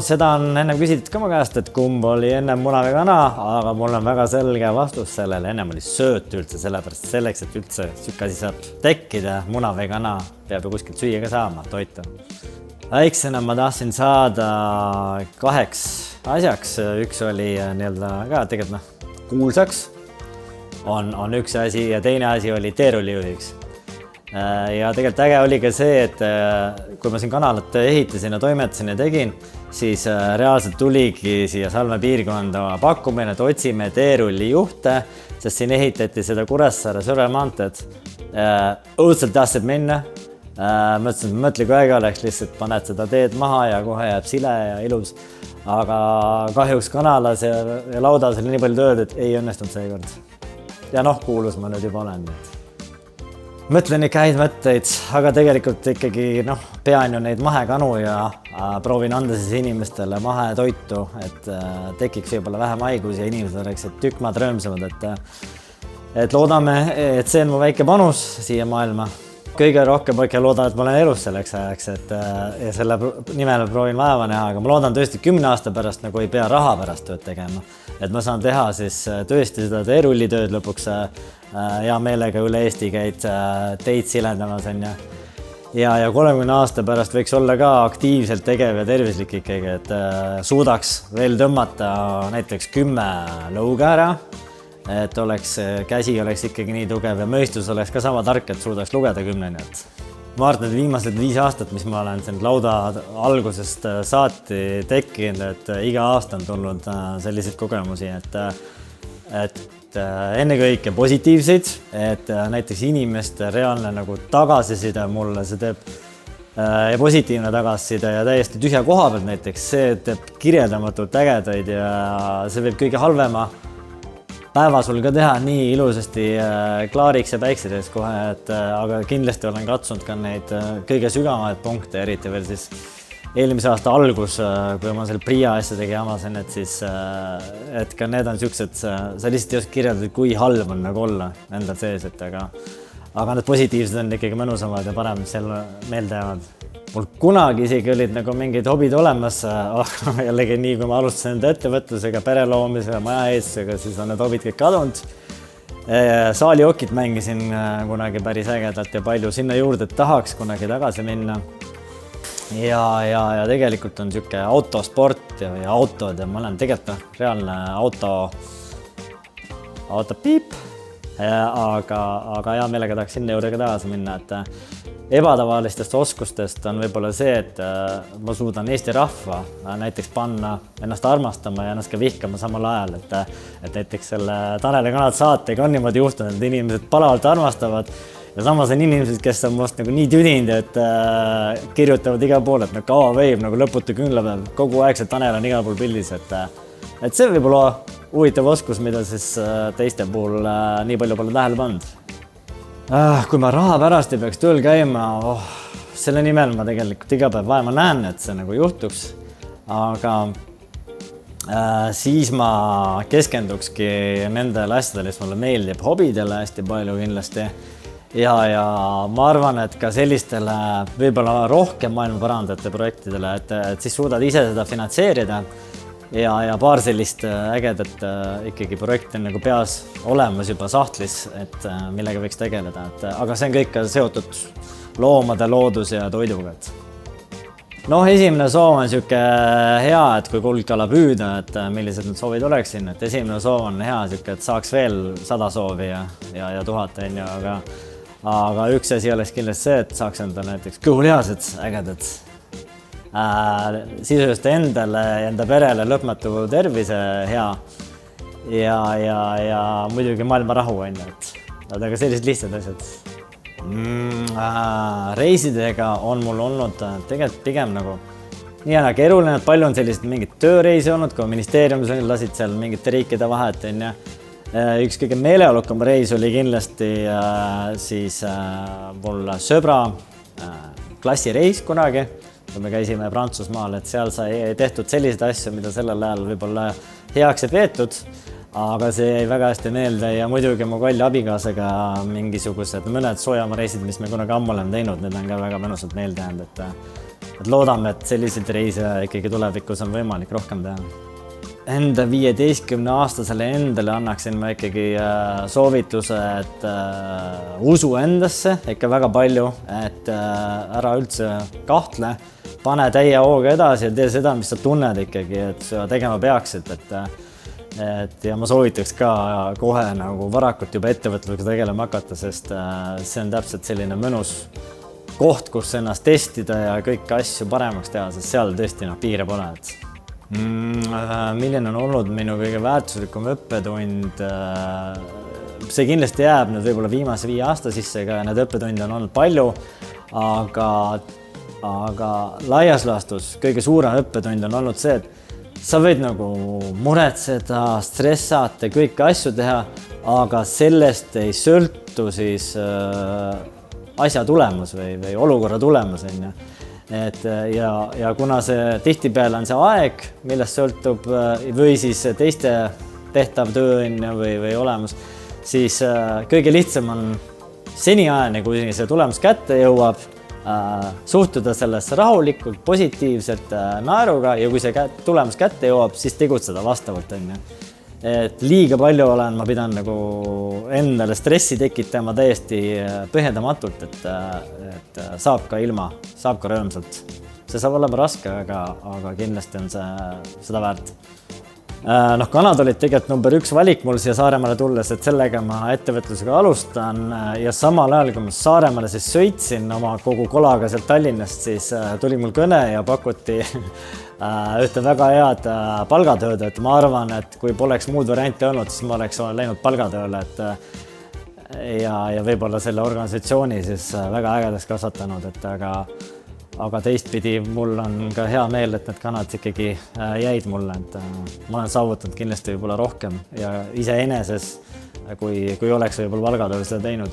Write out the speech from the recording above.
seda on enne küsitud ka mu käest, et kumb oli enne muna või kana, aga mul on väga selge vastus sellele. Ennem oli sööt üldse, sellepärast selleks, et üldse siuke asi saab tekkida, muna või kana, peab ju kuskilt süüa ka saama, toita. Väiksena ma tahtsin saada 2 asjaks. Üks oli nii-öelda ka tegelikult kuulsaks on üks asi ja teine asi oli teerullijuhiks. Ja tegelikult äge oli ka see, et kui ma siin kanalat ehitasin ja toimetasin ja tegin, siis reaalselt tuligi siia Salme piirkonda pakkumine, et otsime teerullijuhte, sest siin ehitati seda Kuressaare-Sõrve maanteed. Õudselt tahtsid minna. Mõtlesin, et mõtle, kui äge oleks, lihtsalt paned seda teed maha ja kohe jääb sile ja ilus. Aga kahjuks kanalas ja laudas oli nii palju tööd, et ei õnnestunud seekord. Ja kuulus ma nüüd juba olen. Mõtlen ikka häid mõtteid, aga tegelikult ikkagi pean ju neid mahekanu ja proovin anda siis inimestele mahetoitu, et tekiks võib-olla vähem haigus ja inimesed oleksid tükk maad rõõmsamad, et loodame, et see on mu väike panus siia maailma. Kõige rohkem ikka loodan, et ma olen elus selleks ajaks, ja selle nimel proovin vaeva näha, aga ma loodan tõesti 10 aasta pärast ei pea raha pärast tööd tegema. Et ma saan teha siis tõesti seda teerullitööd lõpuks hea meelega üle Eesti käid teid silendamas on ja 30 aasta pärast võiks olla ka aktiivselt tegev ja tervislik ikkagi, et suudaks veel tõmmata näiteks 10 lõuga ära, et käsi oleks ikkagi nii tugev ja mõistus oleks ka sama tark, et suudaks lugeda 10. Ma arvan, et viimased 5 aastat, mis ma olen siin lauda algusest saati tekkinud, et iga aasta on tulnud selliseid kogemusi, et ennekõike positiivseid, et näiteks inimeste reaalne tagasiside mulle, see teeb ja positiivne tagasiside ja täiesti tühja koha pealt näiteks, see teeb kirjeldamatult ägedaid ja see võib kõige halvema päeva sul ka teha nii ilusasti klaariks ja päiksedes kohe, aga kindlasti olen katsunud ka neid kõige sügavamaid punkte, eriti veel siis eelmise aasta algus, kui ma selle Priia asjadega jamasin, et siis et ka need on siuksed, sa lihtsalt ei oska kirjeldada, kui halb on olla endal sees, aga need positiivsed on ikkagi mõnusamad ja parem seal meelde jäävad. Mul kunagi isegi olid mingid hobid olemas, jällegi nii, kui ma alustasin enda ettevõtlusega, pereloomisega, majaehitusega, siis on need hobid kõik kadunud. Saaliokit mängisin kunagi päris ägedalt ja palju sinna juurde, et tahaks kunagi tagasi minna. Ja tegelikult on siuke autosport ja autod ja ma olen tegelikult reaalne autopiip, aga hea meelega tahaks sinna juurde ka tagasi minna, et ebatavalistest oskustest on võib-olla see, et ma suudan Eesti rahva näiteks panna ennast armastama ja ennast ka vihkama samal ajal, et näiteks selle Tanel ja Kanad saatega on niimoodi juhtunud, et inimesed palavalt armastavad ja samas on inimesed, kes on must nii tüdinud, et kirjutavad igal pool, et kaua veib lõputu küünlapäev, kogu aeg see Tanel on igal pool pildis, et see võib olla huvitav oskus, mida siis teiste puhul nii palju pole tähele pannud. Kui ma raha pärast ei peaks tööl käima, selle nimel ma tegelikult iga päev vaeva näen, et see juhtuks, aga siis ma keskendukski nendele asjadele, mis mulle meeldib, hobidele hästi palju kindlasti ja ma arvan, et ka sellistele võib-olla rohkem maailma parandajate projektidele, et siis suudad ise seda finantseerida ja paar sellist ägedat ikkagi projekti on peas olemas juba sahtlis, et millega võiks tegeleda, aga see on kõik seotud loomade, loodus ja toiduga. Esimene soov on siuke hea, et kui kuldkala püüda, et millised need soovid oleksin, et esimene soov on hea siuke, et saaks veel 100 soovi ja 1000 on ju, aga üks asi oleks kindlasti see, et saaks enda näiteks kõhulihased ägedad. Sisuliselt endale ja enda perele lõpmatu tervise hea ja muidugi maailma rahu on, aga sellised lihtsad asjad. Reisidega on mul olnud tegelikult pigem nii keeruline, et palju on sellised mingid tööreisi olnud, kui ministeeriumis lasid seal mingite riikide vahet on ja üks kõige meeleolukam reis oli kindlasti siis mul sõbra klassireis kunagi, kui me käisime Prantsusmaal, et seal sai tehtud selliseid asju, mida sellel ajal võib-olla heaks ei peetud, aga see jäi väga hästi meelde ja muidugi mu kalli abikaasaga mingisugused mõned soojama reisid, mis me kunagi ammu oleme teinud, need on ka väga mõnusalt meelde jäänud, et loodame, et selliseid reise ikkagi tulevikus on võimalik rohkem teha. Enda 15-aastasele endale annaksin ma ikkagi soovituse, et usu endasse ikka väga palju, et ära üldse kahtle, pane täie hooga edasi ja tee seda, mis sa tunned ikkagi, et sa tegema peaksid, ja ma soovitaks ka kohe nagu varakult juba ettevõtlusega tegelema hakata, sest see on täpselt selline mõnus koht, kus ennast testida ja kõiki asju paremaks teha, sest seal tõesti piire pole. Milline on olnud minu kõige väärtuslikum õppetund? See kindlasti jääb nüüd võib-olla viimase 5 aasta sisse, aga need õppetunde on olnud palju, aga laias laastus kõige suurem õppetund on olnud see, et sa võid nagu muretseda, stressata, kõiki asju teha, aga sellest ei sõltu siis asja tulemus või olukorra tulemus. Ja kuna see tihtipeale on see aeg, millest sõltub või siis teiste tehtav töö või olemus, siis kõige lihtsam on seniajani, kui see tulemus kätte jõuab, suhtuda sellesse rahulikult, positiivselt, naeruga ja kui see tulemus kätte jõuab, siis tegutseda vastavalt. Et liiga palju olen ma pidanud nagu endale stressi tekitama täiesti põhjendamatult, et saab ka ilma, saab ka rõõmsalt. See saab olema raske, aga kindlasti on see seda väärt. Kanad olid tegelikult number 1 valik mul siia Saaremaale tulles, et sellega ma ettevõtlusega alustan ja samal ajal, kui ma Saaremaale siis sõitsin oma kogu kolaga sealt Tallinnast, siis tuli mul kõne ja pakuti ühte väga head palgatööd, et ma arvan, et kui poleks muud varianti olnud, siis ma oleks läinud palgatööle, ja võib-olla selle organisatsiooni siis väga ägedaks kasvatanud, aga teistpidi mul on ka hea meel, et need kanad ikkagi jäid mulle, et ma olen saavutanud kindlasti võib-olla rohkem ja iseeneses, kui oleks võib-olla palgatööl seda teinud.